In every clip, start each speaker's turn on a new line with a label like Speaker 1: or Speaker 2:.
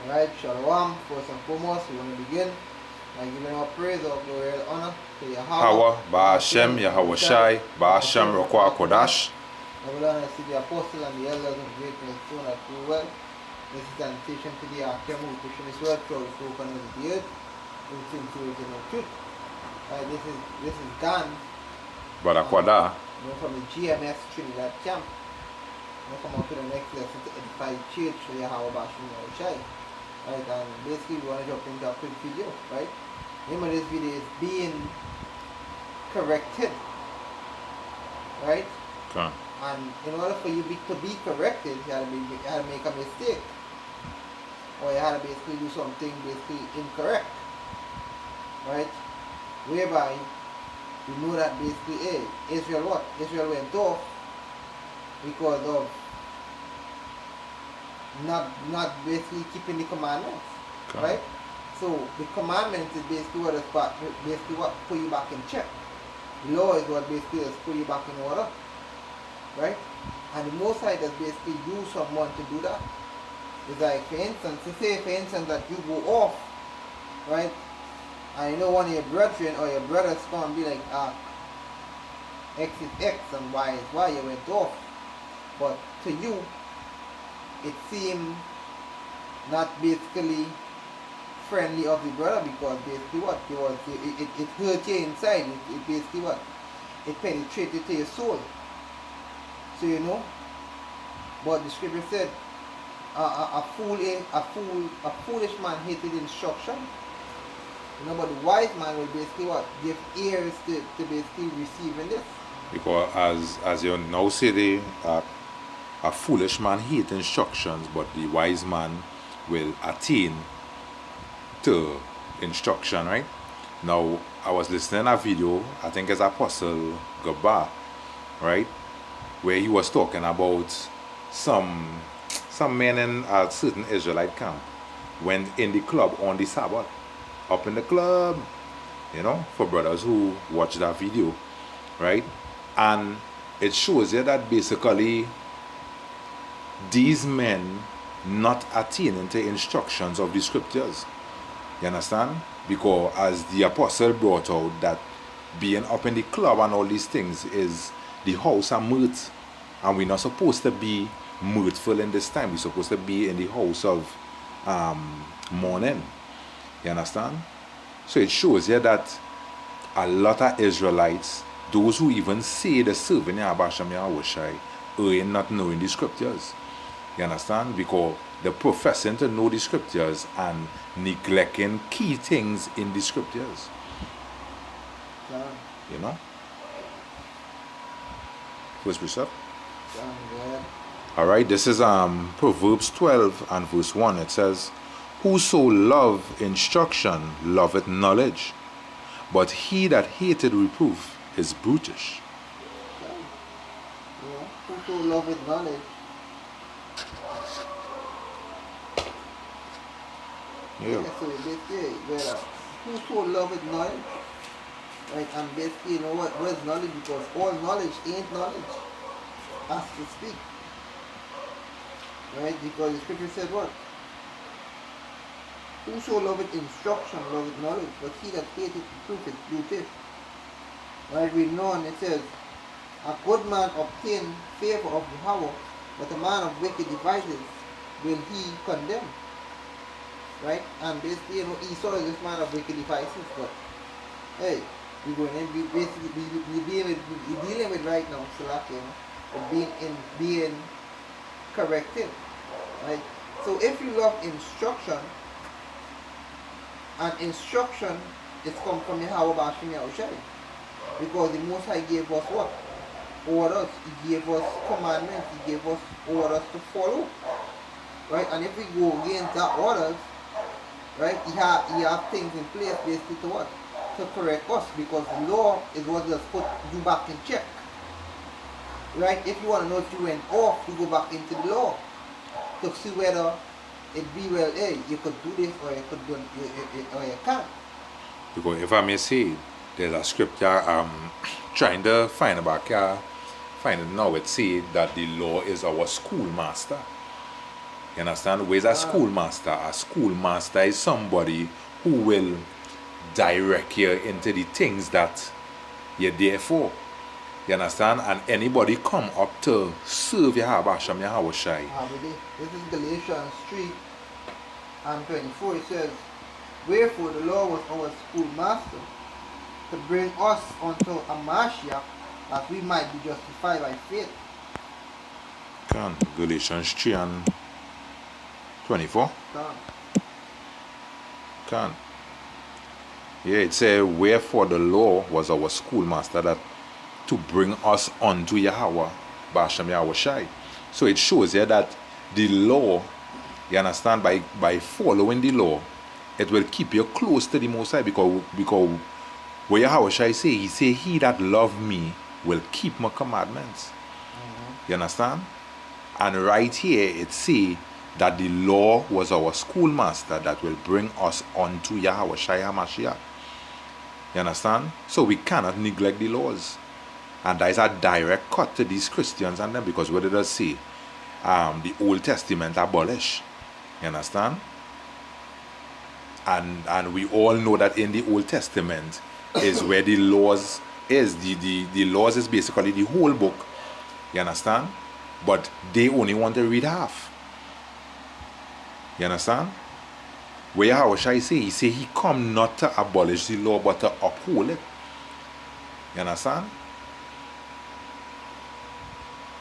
Speaker 1: Alright, Shalom. First and foremost, we want to begin by giving our praise, our glory, and honor to Yahweh,
Speaker 2: Hawa, Ba'ashem, Yahweh Shai, Ba'ashem, Rokwa Kodash.
Speaker 1: Nevertheless, to the apostle and the elders of great millstone that do well. This is an invitation to the Akim who pushing his word throughout the four corners of the earth, everything to it in the truth. This is Dan.
Speaker 2: Barakwada.
Speaker 1: From the GMS Trinidad camp. We come up to the next lesson to edify the church for Yahweh Bashim Yahweh Shai. Right, and basically we want to jump into a quick video, right? The name of this video is being corrected, right?
Speaker 2: Okay.
Speaker 1: And in order for you to be corrected, you had to make a mistake, or you had to basically do something basically incorrect, right? Whereby you know that basically, hey, Israel what? Israel went off because of not basically keeping the commandments,
Speaker 2: Okay.
Speaker 1: right? So the commandments is basically what put you back in check. The law is what basically is put you back in order, right? And the Most High does basically use someone to do that. It's like, for instance, say for instance that you go off, right? And you know one of your brethren or your brothers come and be like, X is X and Y is Y, you went off. But to you, it seemed not basically friendly of the brother, because basically what it hurt you inside. It basically what it penetrated to your soul. So you know, but the scripture said, a foolish man hated instruction. You know, but the wise man will basically what give ears to basically receiving this.
Speaker 2: Because as you now say, a foolish man hates instructions, but the wise man will attain to instruction, right? Now, I was listening to a video, I think it's Apostle Gaba, right? Where he was talking about some men in a certain Israelite camp went in the club on the Sabbath, up in the club, you know, for brothers who watch that video, right? And it shows you that basically these men not attaining to instructions of the scriptures. You understand? Because as the apostle brought out, that being up in the club and all these things is the house of mirth. And we're not supposed to be mirthful in this time. We're supposed to be in the house of mourning. You understand? So it shows you that a lot of Israelites, those who even say the serving Yahweh Shem Yahweh Shai, are not knowing the scriptures. You understand? Because they're professing to know the scriptures and neglecting key things in the scriptures. You know? First precept. Alright, this is Proverbs 12 and verse 1. It says, whoso love instruction loveth knowledge, but he that hated reproof is brutish.
Speaker 1: Whoso loveth knowledge.
Speaker 2: Yeah.
Speaker 1: So basically, whoso loveth knowledge, right? And basically, you know what is knowledge? Because all knowledge ain't knowledge, as to speak, right? Because the scripture said what? Whoso loveth instruction loveth knowledge, but he that hateth reproof is brutish. Right? We know, and it says, a good man obtain favor of Yahweh, but a man of wicked devices will he condemn. Right? And basically, you know, Esau is this man of wicked devices, but hey, we're going in, we're dealing with right now, Salak, you know, being corrected. Right? So if you love instruction, and instruction is come from Yahweh Bashim Yahweh Shai, because the Most High gave us what? Orders. He gave us commandments. He gave us orders to follow. Right? And if we go against that orders, right, he have things in place basically to what? To correct us, because the law is what does put you back in check. Right? If you want to know if you went off, you go back into the law to see whether it be well, hey, you could do this or you could do it, or you can't.
Speaker 2: Because if I may say, there's a scripture trying to find it back here, find it now. It say that the law is our schoolmaster. You understand? Where's a schoolmaster? A schoolmaster is somebody who will direct you into the things that you're there for. You understand? And anybody come up to serve Yahweh Hashem Yahweh Shai.
Speaker 1: This is Galatians 3 and 24. It says, wherefore the law was our schoolmaster to bring us unto a Mashiach, that we might be justified by faith.
Speaker 2: Can Galatians 3 and 24? Can. Yeah, it says, wherefore the law was our schoolmaster that to bring us unto Yahweh, Bashem Yahweh Shai. So it shows here that the law, you understand, by following the law, it will keep you close to the Most High, because what Yahweh Shai say, he say, he that love me will keep my commandments. You understand? And right here it say that the law was our schoolmaster that will bring us unto Yahweh Shai HaMashiach. You understand? So we cannot neglect the laws. And that is a direct cut to these Christians and them, because what did it say? The Old Testament abolished. You understand? And we all know that in the Old Testament is where the laws is. The laws is basically the whole book. You understand? But they only want to read half. You understand? Where Yahweh Shai say, he say he come not to abolish the law but to uphold it. You understand?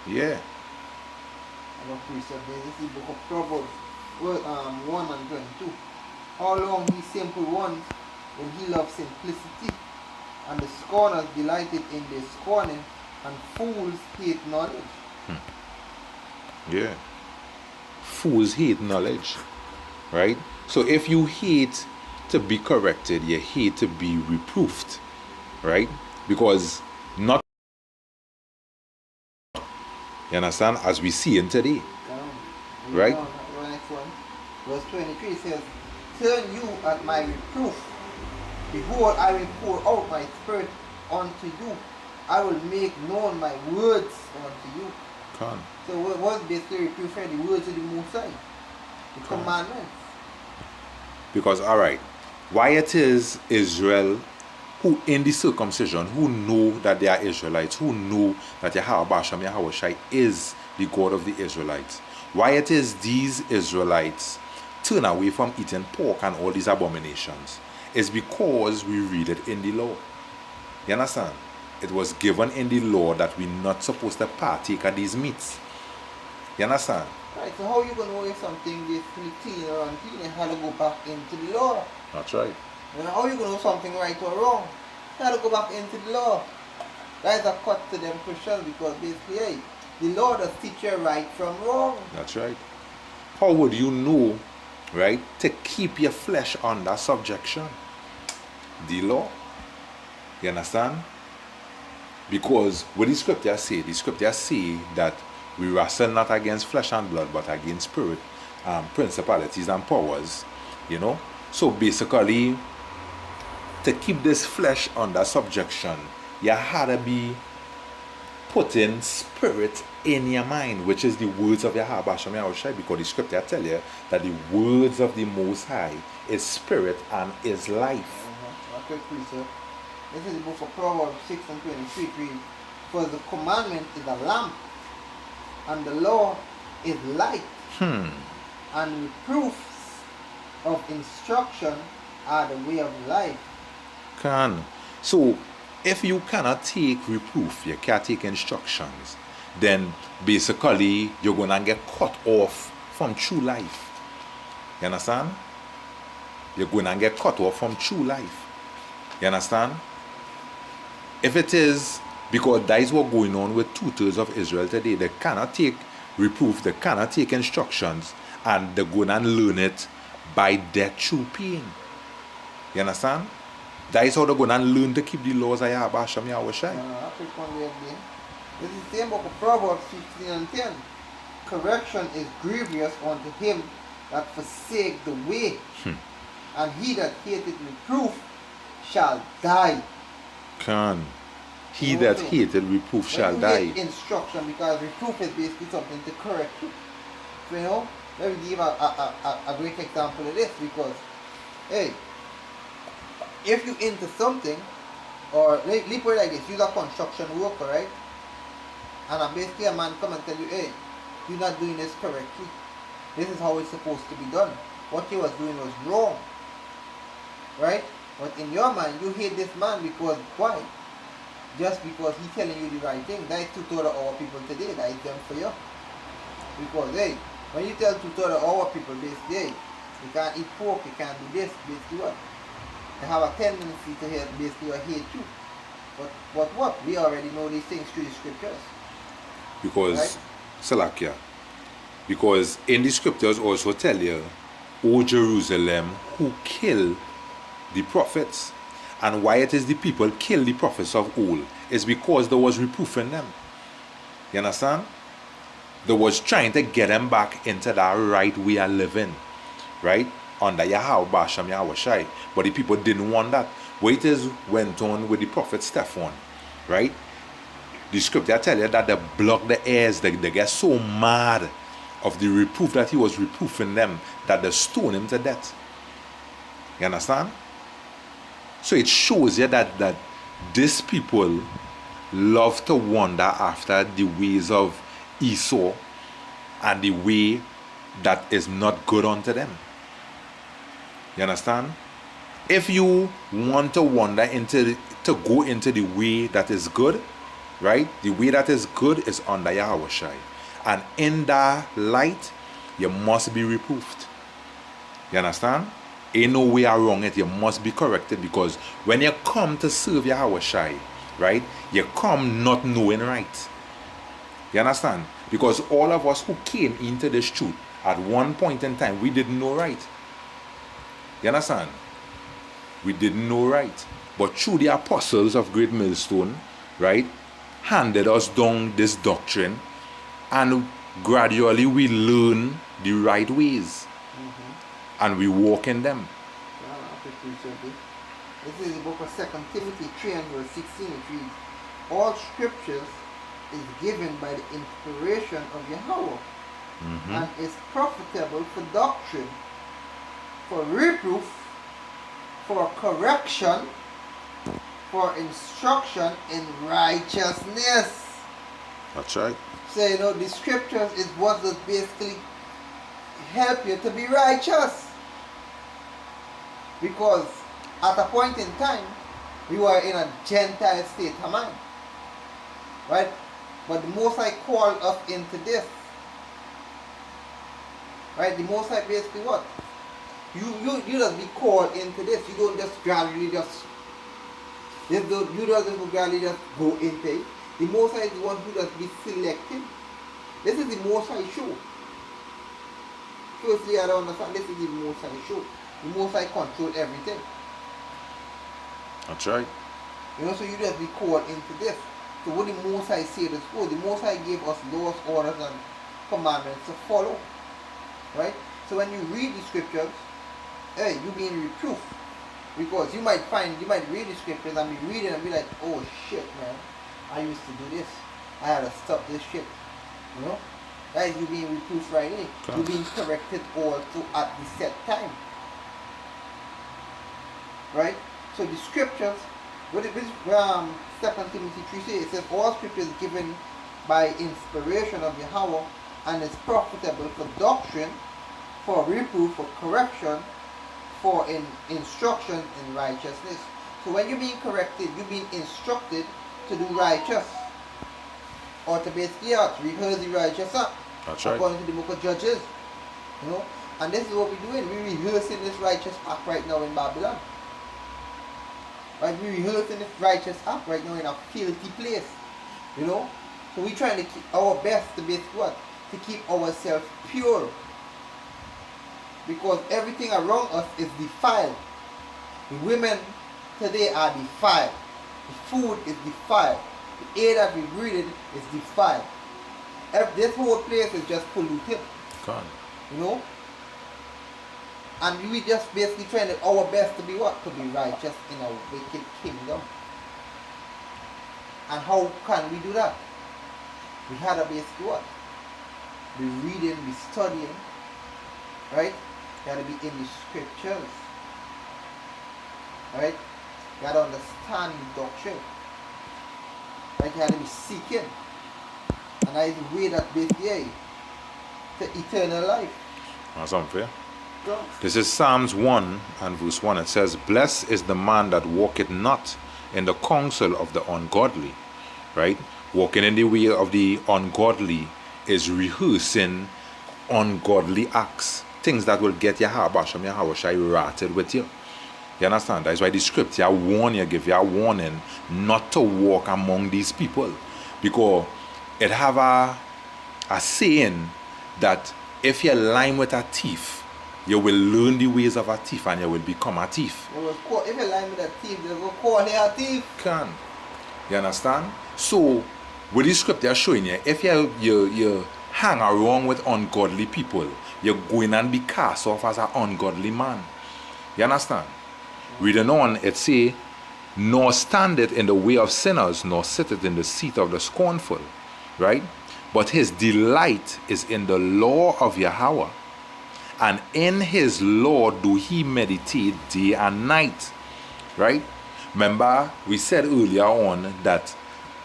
Speaker 2: Yeah.
Speaker 1: This is the book of Proverbs 1 and 22. How long he simple ones when he loves simplicity, and the scorners delighted in their scorning, and fools hate knowledge.
Speaker 2: Yeah. Fools hate knowledge. Right? So if you hate to be corrected, you hate to be reproved. Right? Because not, you understand, as we see in today. Right?
Speaker 1: The next one. Verse 23 says, turn you at my reproof. Behold, I will pour out my spirit unto you. I will make known my words unto you.
Speaker 2: Come.
Speaker 1: So what was basically reproof? The words of the Most High, the commandments.
Speaker 2: Because, alright, why it is Israel who in the circumcision, who know that they are Israelites, who know that Yahweh Hashem Yahweh Shai is the God of the Israelites, why it is these Israelites turn away from eating pork and all these abominations, is because we read it in the law. You understand? It was given in the law that we're not supposed to partake of these meats. You understand?
Speaker 1: Right, so how are you going to know if something basically clean or unclean? You have to go back into the law.
Speaker 2: That's right.
Speaker 1: You know, how are you going to know something right or wrong? You have to go back into the law. That is a cut to them Christians, because basically, hey, the law does teach you right from wrong.
Speaker 2: That's right. How would you know, right, to keep your flesh under subjection? The law. You understand? Because what the scriptures say that we wrestle not against flesh and blood, but against spirit, principalities and powers. You know? So basically, to keep this flesh under subjection, you had to be putting spirit in your mind, which is the words of Yahweh Hashem Yahweh Shai, because the scripture tell you that the words of the Most High is spirit and is life.
Speaker 1: Okay, please, sir. This is the book of Proverbs 6 and 23. Read, for the commandment is a lamp, and the law is light, and reproofs of instruction are the way of life.
Speaker 2: So, if you cannot take reproof, you can't take instructions, then basically you're going to get cut off from true life. You understand? You're going to get cut off from true life. You understand? If it is, because that is what's going on with 2/3 of Israel today, they cannot take reproof, they cannot take instructions, and they're going to learn it by death through pain. You understand? That is how they're going to learn to keep the laws of Yahweh Hashem Yahweh Shai.
Speaker 1: This is the same book of Proverbs 15 and 10. Correction is grievous unto him that forsake the way, and he that hateth reproof shall die.
Speaker 2: He that hated reproof shall die.
Speaker 1: Instruction, because reproof is basically something to correct you. So, you know, Let me give a great example of this, because, hey, if you into something, or let put it like this, you're a construction worker, right? And basically a man come and tell you, hey, you're not doing this correctly. This is how it's supposed to be done. What you was doing was wrong. Right? But in your mind, you hate this man because, why? Just because he's telling you the right thing. That is two-thirds of our people today. That is them for you. Because, hey, when you tell two-thirds of our people this, hey, you can't eat pork, you can't do this, basically what? They have a tendency to hate, basically, hate you. But what? We already know these things through the scriptures.
Speaker 2: Because,
Speaker 1: right?
Speaker 2: Salakia, because in the scriptures also tell you, O Jerusalem, who killed the prophets. And why it is the people kill the prophets of old is because there was reproof in them. You understand? They was trying to get them back into that right way of living. Right? Under Yahweh, Basham, Yahweh Shai. But the people didn't want that. Wait is went on with the prophet Stephen. Right? The scripture tell you that they block the ears. They get so mad of the reproof that he was reproofing them that they stone him to death. You understand? So it shows you that these people love to wander after the ways of Esau and the way that is not good unto them. You understand? If you want to wander to go into the way that is good, right? The way that is good is under Yahweh Shai. And in that light, you must be reproofed. You understand? Ain't no way around it. You must be corrected, because when you come to serve Yahweh Shai, right, you come not knowing right. You understand? Because all of us who came into this truth at one point in time, we didn't know right. You understand? We didn't know right. But through the apostles of Great Millstone, right, handed us down this doctrine, and gradually we learn the right ways. And we walk in them.
Speaker 1: This is the book of 2 Timothy 3 and verse 16. It reads, all scriptures is given by the inspiration of Yahweh, and is profitable for doctrine, for reproof, for correction, for instruction in righteousness.
Speaker 2: That's right.
Speaker 1: So, you know, the scriptures is what does basically help you to be righteous. Because at a point in time, we were in a Gentile state of mind. Right? But the Most High called us into this. Right? The Most High basically what? You just be called into this. You don't just gradually just you don't gradually just go into it. The Most High is the one who does be selected. This is the Most High show. Firstly, I don't understand. This is the Most High show. The Most High control everything.
Speaker 2: That's right.
Speaker 1: You know, so you just be called into this. So what the Most High said is, the Most High gave us laws, orders, and commandments to follow. Right? So when you read the scriptures, hey, you being reproof. Because you might read the scriptures and be reading and be like, oh shit, man, I used to do this. I had to stop this shit. You know? That is you being reproof right in. You're being corrected also at the set time. Right? So the scriptures, what it is, 2 Timothy 3 says, it says, all scripture is given by inspiration of Yahweh and is profitable for doctrine, for reproof, for correction, for instruction in righteousness. So when you're being corrected, you're being instructed to do righteous. Or to basically rehearse the righteous act.
Speaker 2: That's right.
Speaker 1: According to the book of Judges. You know? And this is what we're doing. We're rehearsing this righteous act right now in Babylon. Right? We're rehearsing this righteous act right now in a filthy place. You know? So we're trying to keep our best to basically what? To keep ourselves pure. Because everything around us is defiled. The women today are defiled. The food is defiled. The air that we breathe is defiled. This whole place is just polluted.
Speaker 2: God.
Speaker 1: You know? And we just basically trying to our best to be what? To be righteous in a wicked kingdom. And how can we do that? We had to basically what? Be reading, be studying, Right? You gotta be in the scriptures. Right? You gotta understand the doctrine. Right? You gotta be seeking. And that is the way that basically to eternal life.
Speaker 2: That's unfair.
Speaker 1: So,
Speaker 2: This is Psalms 1 and verse 1. It says, "Blessed is the man that walketh not in the counsel of the ungodly." Right? Walking in the way of the ungodly is rehearsing ungodly acts. Things that will get your Habasham, your Hawashai ratted with you. You understand? That's why the scripture warn you, give you a warning not to walk among these people. Because it have a saying that if you line with a thief, you will learn the ways of a thief and you will become a thief.
Speaker 1: if you line with a thief, they will call you a thief.
Speaker 2: Can. You understand? So, with the scripture showing you, if you hang around with ungodly people, you're going and be cast off as an ungodly man. You understand? Reading on, it say, "Nor standeth in the way of sinners, nor sitteth in the seat of the scornful." Right? But his delight is in the law of Yahweh, and in his law do he meditate day and night. Right? Remember, we said earlier on that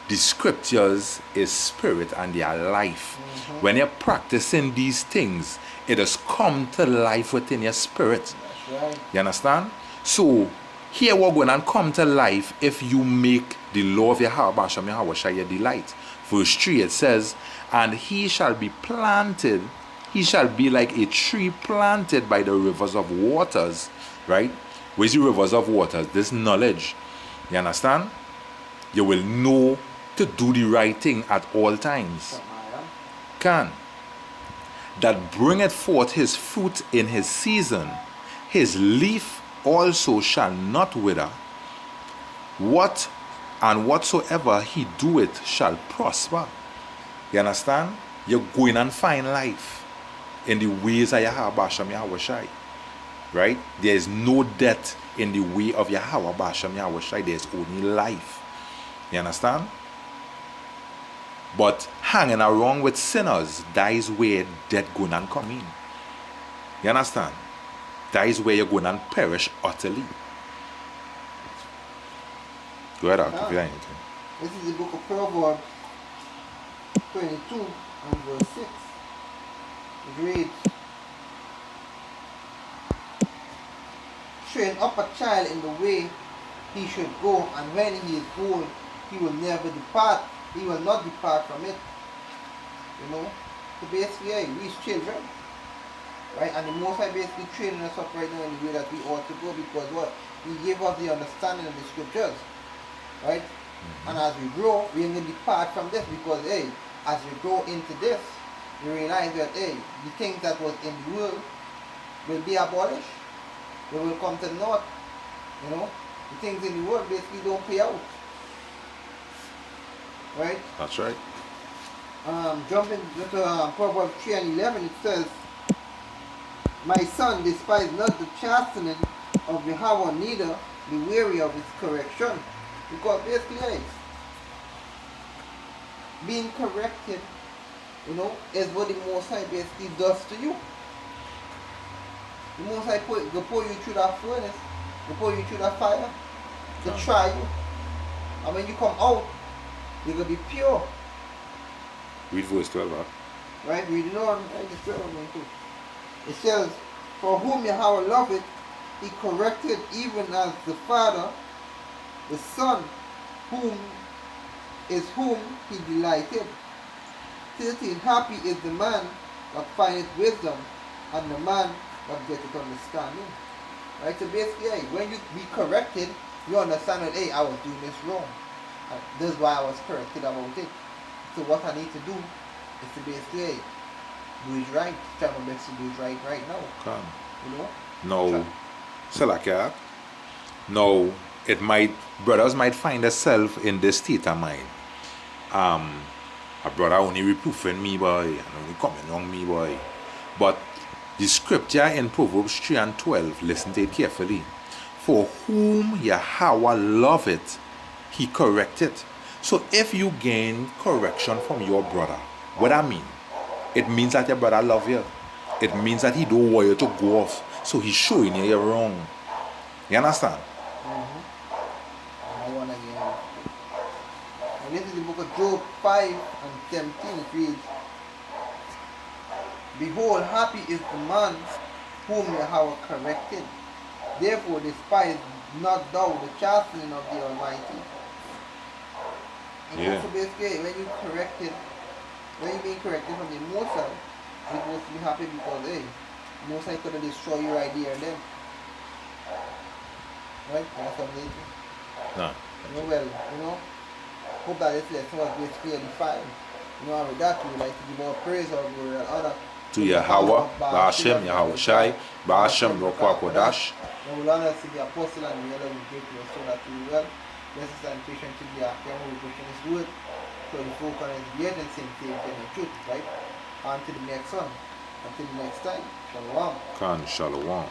Speaker 2: the scriptures is spirit and they are life. When you're practicing these things, it has come to life within your spirit.
Speaker 1: That's right.
Speaker 2: You understand? So, here we're going to come to life if you make the law of Yahweh your delight. Verse 3, it says, "And he shall be planted, he shall be like a tree planted by the rivers of waters." Right? Where's the rivers of waters? This knowledge. You understand? You will know to do the right thing at all times. Can. "That bringeth forth his fruit in his season, his leaf also shall not wither. Whatsoever he doeth shall prosper." You understand? You're going and find life in the ways of Yahweh Yahweh Shai. Right? There is no death in the way of Yahweh Yahweh Shai. There is only life. You understand? But hanging around with sinners, that is where death going and come in. You understand? That is where you're going and perish utterly. Go ahead, Ak, if you have anything.
Speaker 1: This is the book of Proverbs 22 and verse 6. It reads, "Train up a child in the way he should go, and when he is old, he will never depart. He will not depart from it." You know? So basically, we as children, right? And the Most High basically training us up right now in the way that we ought to go, because what? He gave us the understanding of the scriptures, right? And as we grow, we ain't gonna depart from this, because hey, as we grow into this, we realize that hey, the things that was in the world will be abolished. They will come to naught. You know? The things in the world basically don't pay out. Right?
Speaker 2: That's right.
Speaker 1: Jumping to Proverbs 3 and 11, it says, "My son, despise not the chastening of Yahweh, neither be weary of his correction." Because basically, hey, being corrected, you know, is what the Most High basically does to you. The Most High go pour you through that furnace, go pour you through that fire, to try you. And when you come out, you're going to be pure.
Speaker 2: Read verse 12, Ak.
Speaker 1: Right? Reading on, right? It's 12 and 2. It says, "For whom Yahweh loveth, he corrected, even as the father, the son, whom he delighted. 13, happy is the man that findeth wisdom, and the man that getteth understanding." Right? So basically, hey, when you be corrected, you understand that, hey, I was doing this wrong. This is why I was corrected about it. So what I need to do is to basically, hey, do it right. Try my best to do it right now.
Speaker 2: Can.
Speaker 1: You know?
Speaker 2: No. So like that. No, brothers might find themselves in this state of mind. A brother only reproofing me, boy, and only coming on me, boy. But the scripture in Proverbs 3 and 12, listen to it carefully. "For whom Yahweh loveth, he correcteth." So if you gain correction from your brother, what I mean? It means that your brother love you. it means that he don't want you to go off. So he's showing you you're wrong. You understand?
Speaker 1: And I want again. And this is the book of Job 5 and 17. It reads, Behold, happy is the man whom Yahweh corrected. Therefore despise not thou the chastening of the Almighty. And
Speaker 2: Yeah.
Speaker 1: so basically, when you're being corrected from the Most High, you're supposed to be happy because, hey, Most High could have destroyed your idea and them. Right? That's something.
Speaker 2: No.
Speaker 1: Hope that this lesson was basically edified. And with that, we would like to give more praise or glory and honor
Speaker 2: To Yahweh, Ba'ashem, Yahweh Shai, Ba'ashem, Rokwa Kodash.
Speaker 1: And we'll honor to the apostle and the elder with greatness so that we will bless us and patient to be after we pushing his word. So the folk on his beard and same thing in the truth, right? Until the next one. Until the next time. Shalom.
Speaker 2: Khan Shalom.